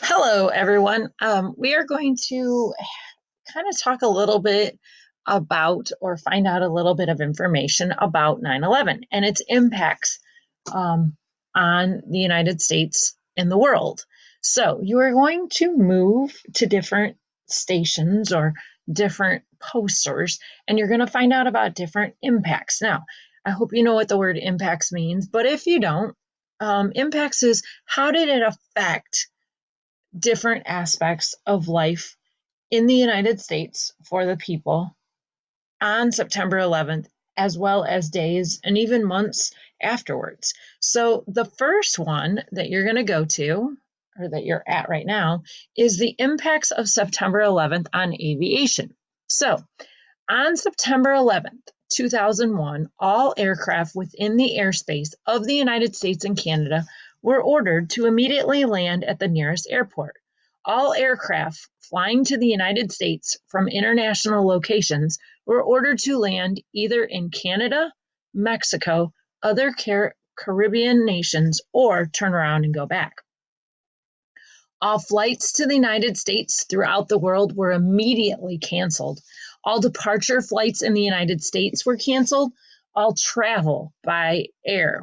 Hello, everyone. We are going to kind of talk a little bit about or find out a little bit of information about 9/11 and its impacts um, on the United States and the world. So, you are going to move to different stations or different posters, and you're going to find out about different impacts. Now, I hope you know what the word impacts means, but if you don't, impacts is how did it affect different aspects of life in the United States for the people on September 11th, as well as days and even months afterwards. So, the first one that you're going to go to, or that you're at right now, is the impacts of September 11th on aviation. So, on September 11th, 2001, all aircraft within the airspace of the United States and Canada were ordered to immediately land at the nearest airport. All aircraft flying to the United States from international locations were ordered to land either in Canada, Mexico, other Caribbean nations, or turn around and go back. All flights to the United States throughout the world were immediately canceled. All departure flights in the United States were canceled. All travel by air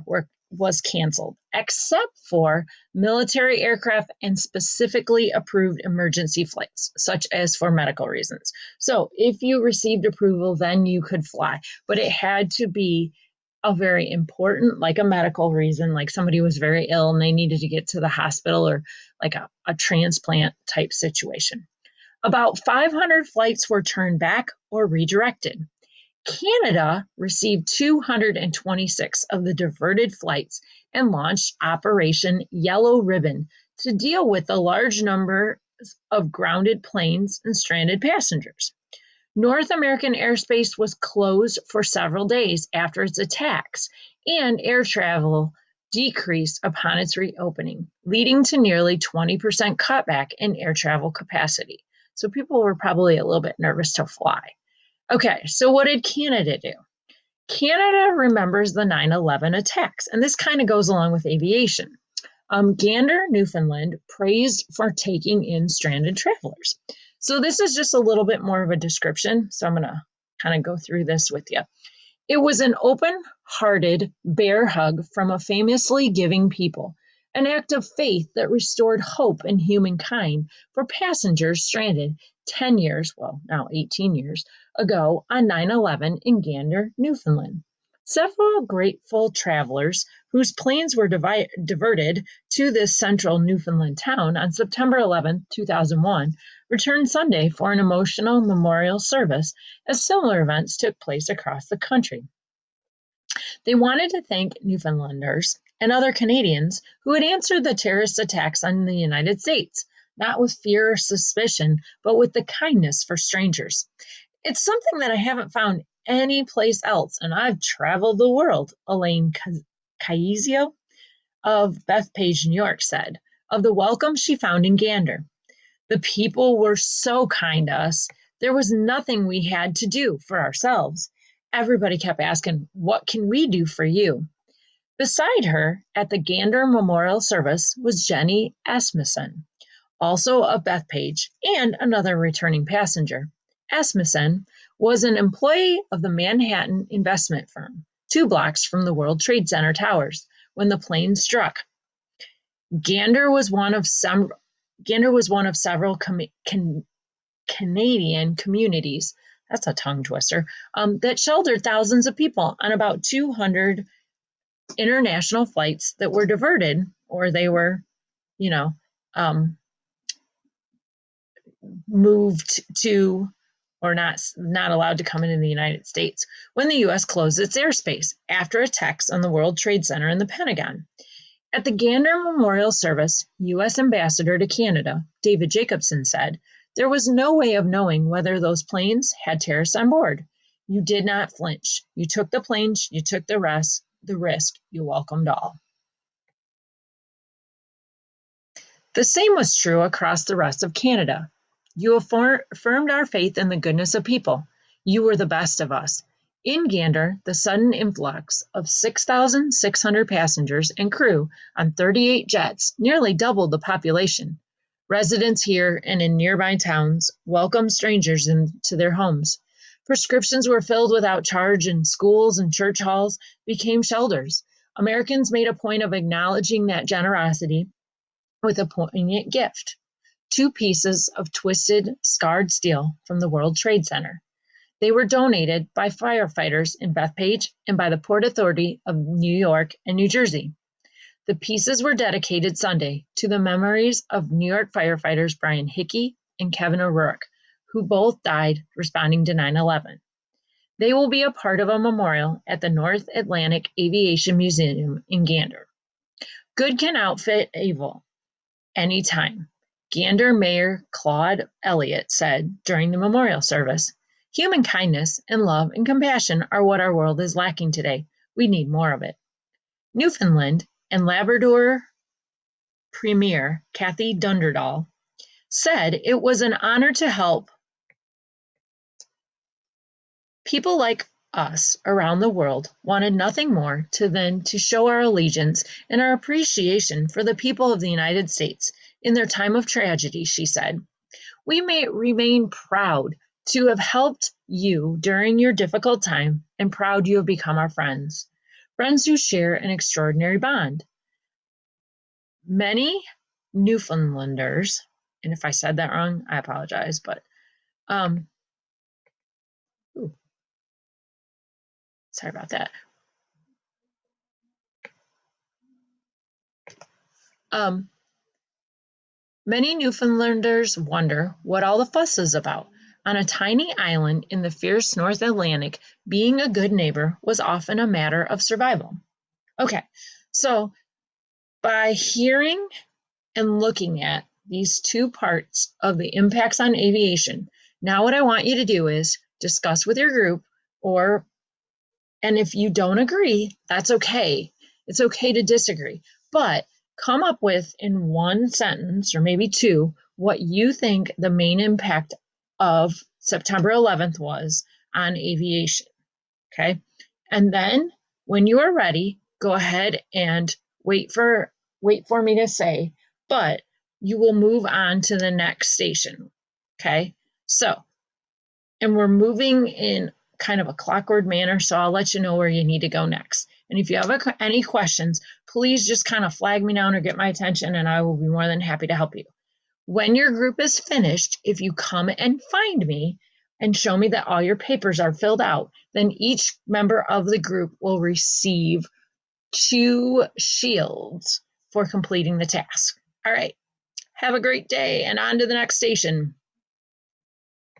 was canceled, except for military aircraft and specifically approved emergency flights, such as for medical reasons. So if you received approval, then you could fly, but it had to be a very important, like a medical reason, like somebody was very ill and they needed to get to the hospital, or like a transplant type situation. About 500 flights were turned back or redirected. Canada received 226 of the diverted flights and launched Operation Yellow Ribbon to deal with the large number of grounded planes and stranded passengers. North American airspace was closed for several days after its attacks, and air travel decreased upon its reopening, leading to nearly 20% cutback in air travel capacity. So people were probably a little bit nervous to fly. Okay, so what did Canada do? Canada remembers the 9/11 attacks, and this kind of goes along with aviation. Gander, Newfoundland, praised for taking in stranded travelers. So this is just a little bit more of a description. So I'm going to kind of go through this with you. It was an open-hearted bear hug from a famously giving people, an act of faith that restored hope in humankind for passengers stranded 10 years, well, now 18 years ago on 9/11 in Gander, Newfoundland. Several grateful travelers whose planes were diverted to this central Newfoundland town on September 11, 2001 returned Sunday for an emotional memorial service as similar events took place across the country. They wanted to thank Newfoundlanders and other Canadians who had answered the terrorist attacks on the United States, not with fear or suspicion, but with the kindness for strangers. It's something that I haven't found any place else, and I've traveled the world, Elaine Caizio of Bethpage, New York said, of the welcome she found in Gander. The people were so kind to us. There was nothing we had to do for ourselves. Everybody kept asking, "What can we do for you?" Beside her at the Gander Memorial Service was Jenny Asmussen, also a Bethpage and another returning passenger. Asmussen was an employee of the Manhattan investment firm, 2 blocks from the World Trade Center towers, when the plane struck. Gander was one of several Canadian communities, that's a tongue twister, that sheltered thousands of people on about 200 international flights that were diverted, or they were, you know, moved to, or not allowed to come into the United States when the U.S. closed its airspace after attacks on the World Trade Center and the Pentagon. At the Gander Memorial Service, U.S. Ambassador to Canada, David Jacobson, said, "There was no way of knowing whether those planes had terrorists on board. You did not flinch. You took the plunge, you took the risk, you welcomed all." The same was true across the rest of Canada. "You affirmed our faith in the goodness of people. You were the best of us." In Gander, the sudden influx of 6,600 passengers and crew on 38 jets nearly doubled the population. Residents here and in nearby towns welcomed strangers into their homes. Prescriptions were filled without charge, and schools and church halls became shelters. Americans made a point of acknowledging that generosity with a poignant gift: two pieces of twisted, scarred steel from the World Trade Center. They were donated by firefighters in Bethpage and by the Port Authority of New York and New Jersey. The pieces were dedicated Sunday to the memories of New York firefighters Brian Hickey and Kevin O'Rourke, who both died responding to 9/11. They will be a part of a memorial at the North Atlantic Aviation Museum in Gander. Good can outfit evil anytime, Gander Mayor Claude Elliott said during the memorial service. Human kindness and love and compassion are what our world is lacking today. We need more of it. Newfoundland and Labrador Premier Kathy Dunderdall said it was an honor to help people like us around the world wanted nothing more than to show our allegiance and our appreciation for the people of the United States in their time of tragedy, she said. We may remain proud to have helped you during your difficult time and proud you have become our friends, friends who share an extraordinary bond. Many Newfoundlanders, and if I said that wrong, I apologize, but um, ooh, sorry about that. Many Newfoundlanders wonder what all the fuss is about. On a tiny island in the fierce North Atlantic, being a good neighbor was often a matter of survival. Okay, so by hearing and looking at these two parts of the impacts on aviation, now what I want you to do is discuss with your group, and if you don't agree, that's okay. It's okay to disagree, but come up with in one sentence or maybe two what you think the main impact of September 11th was on aviation. Okay. And then when you are ready, go ahead and wait for me to say, but you will move on to the next station. Okay. So, and we're moving in kind of a clockwork manner, so I'll let you know where you need to go next. And if you have any questions, please just kind of flag me down or get my attention, and I will be more than happy to help you. When your group is finished, if you come and find me and show me that all your papers are filled out, then each member of the group will receive 2 shields for completing the task. All right, have a great day and on to the next station.